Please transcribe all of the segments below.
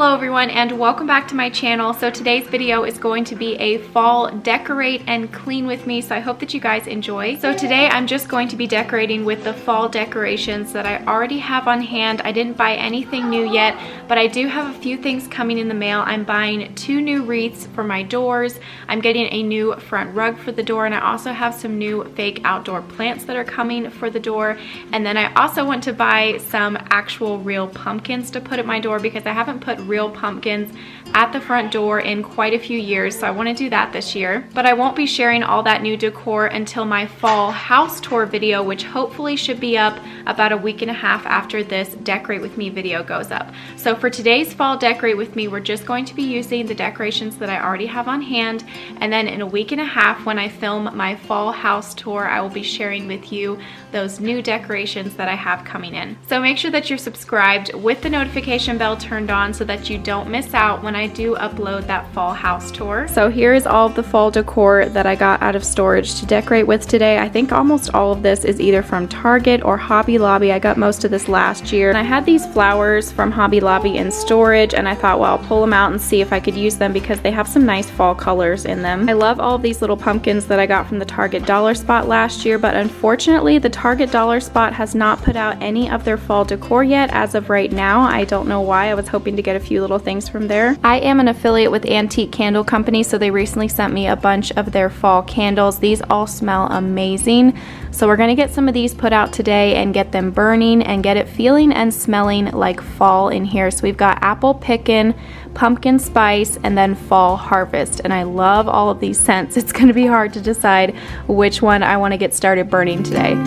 Hello everyone and welcome back to my channel. So today's video is going to be a fall decorate and clean with me, so I hope that you guys enjoy. So today I'm just going to be decorating with the fall decorations that I already have on hand. I didn't buy anything new yet, but I do have a few things coming in the mail. I'm buying 2 new wreaths for my doors. I'm getting a new front rug for the door, and I also have some new fake outdoor plants that are coming for the door. And then I also want to buy some actual real pumpkins to put at my door because I haven't put real pumpkins at the front door in quite a few years, so I want to do that this year. But I won't be sharing all that new decor until my fall house tour video, which hopefully should be up about a week and a half after this decorate with me video goes up. So for today's fall decorate with me, we're just going to be using the decorations that I already have on hand, and then in a week and a half when I film my fall house tour, I will be sharing with you those new decorations that I have coming in. So make sure that you're subscribed with the notification bell turned on so that you don't miss out when I do upload that fall house tour. So here is all of the fall decor that I got out of storage to decorate with today. I think almost all of this is either from Target or Hobby Lobby. I got most of this last year. And I had these flowers from Hobby Lobby in storage, and I thought, well, I'll pull them out and see if I could use them because they have some nice fall colors in them. I love all of these little pumpkins that I got from the Target Dollar Spot last year, but unfortunately the Target Dollar Spot has not put out any of their fall decor yet as of right now. I don't know why. I was hoping to get a few little things from there. I am an affiliate with Antique Candle Company, so they recently sent me a bunch of their fall candles. These all smell amazing. So we're gonna get some of these put out today and get them burning and get it feeling and smelling like fall in here. So we've got apple pickin', pumpkin spice, and then fall harvest. And I love all of these scents. It's gonna be hard to decide which one I wanna get started burning today.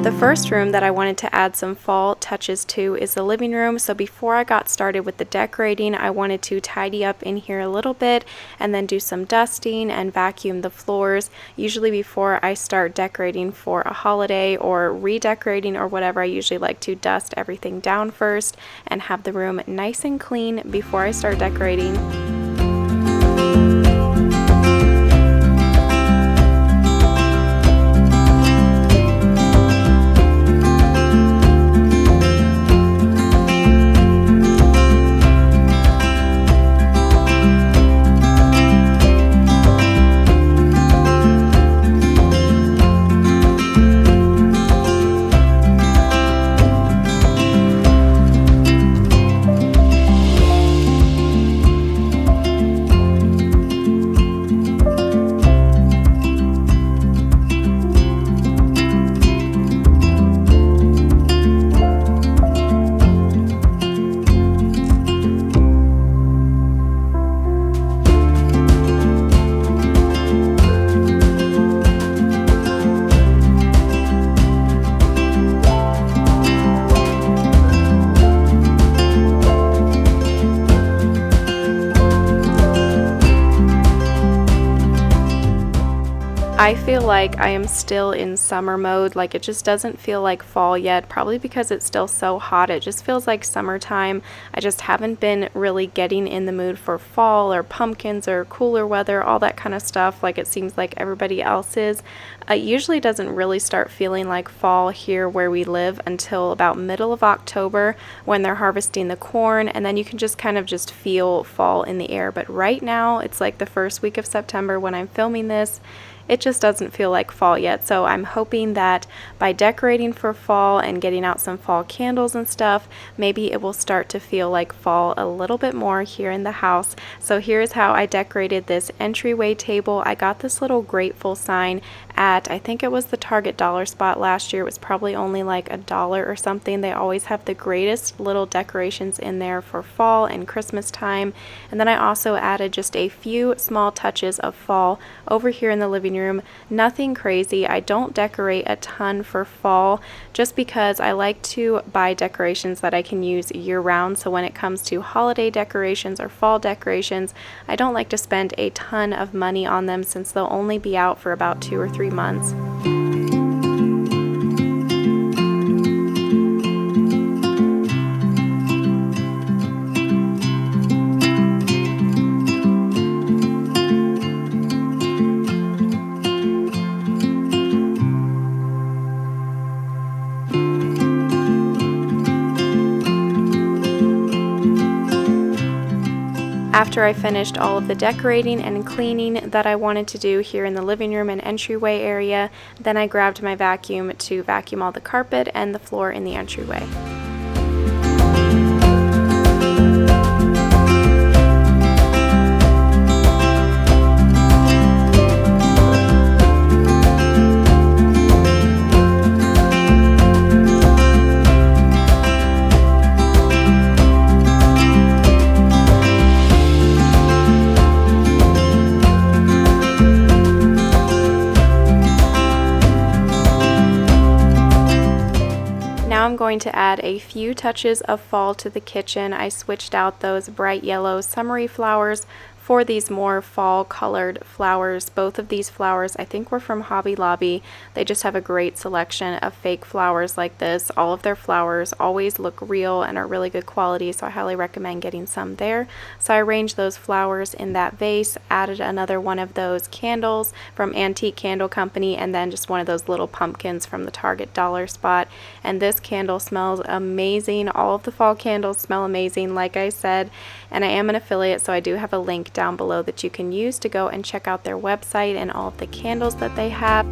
The first room that I wanted to add some fall touches to is the living room. So before I got started with the decorating, I wanted to tidy up in here a little bit and then do some dusting and vacuum the floors. Usually before I start decorating for a holiday or redecorating or whatever, I usually like to dust everything down first and have the room nice and clean before I start decorating. I feel like I am still in summer mode. Like, it just doesn't feel like fall yet, probably because it's still so hot. It just feels like summertime. I just haven't been really getting in the mood for fall or pumpkins or cooler weather, all that kind of stuff like it seems like everybody else is. It usually doesn't really start feeling like fall here where we live until about middle of October when they're harvesting the corn, and then you can just kind of just feel fall in the air. But right now it's like the first week of September when I'm filming this. It just doesn't feel like fall yet, so I'm hoping that by decorating for fall and getting out some fall candles and stuff, maybe it will start to feel like fall a little bit more here in the house. So here's how I decorated this entryway table. I got this little grateful sign at, I think it was the Target Dollar Spot last year. It was probably only like $1 or something. They always have the greatest little decorations in there for fall and Christmas time. And then I also added just a few small touches of fall over here in the living room. Nothing crazy. I don't decorate a ton for fall just because I like to buy decorations that I can use year round. So when it comes to holiday decorations or fall decorations, I don't like to spend a ton of money on them since they'll only be out for about 2 or 3 months. After I finished all of the decorating and cleaning that I wanted to do here in the living room and entryway area, then I grabbed my vacuum to vacuum all the carpet and the floor in the entryway. Now I'm going to add a few touches of fall to the kitchen. I switched out those bright yellow summery flowers for these more fall colored flowers. Both of these flowers I think were from Hobby Lobby. They just have a great selection of fake flowers like this. All of their flowers always look real and are really good quality, so I highly recommend getting some there. So I arranged those flowers in that vase, added another one of those candles from Antique Candle Company, and then just one of those little pumpkins from the Target dollar spot. And this candle smells amazing. All of the fall candles smell amazing, like I said, and I am an affiliate, so I do have a link down below that you can use to go and check out their website and all of the candles that they have.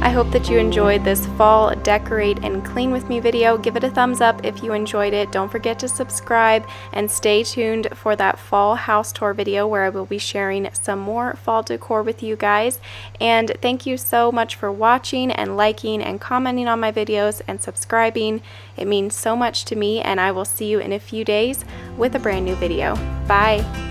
I hope that you enjoyed this fall decorate and clean with me video. Give it a thumbs up if you enjoyed it. Don't forget to subscribe and stay tuned for that fall house tour video where I will be sharing some more fall decor with you guys. And thank you so much for watching and liking and commenting on my videos and subscribing. It means so much to me, and I will see you in a few days with a brand new video. Bye!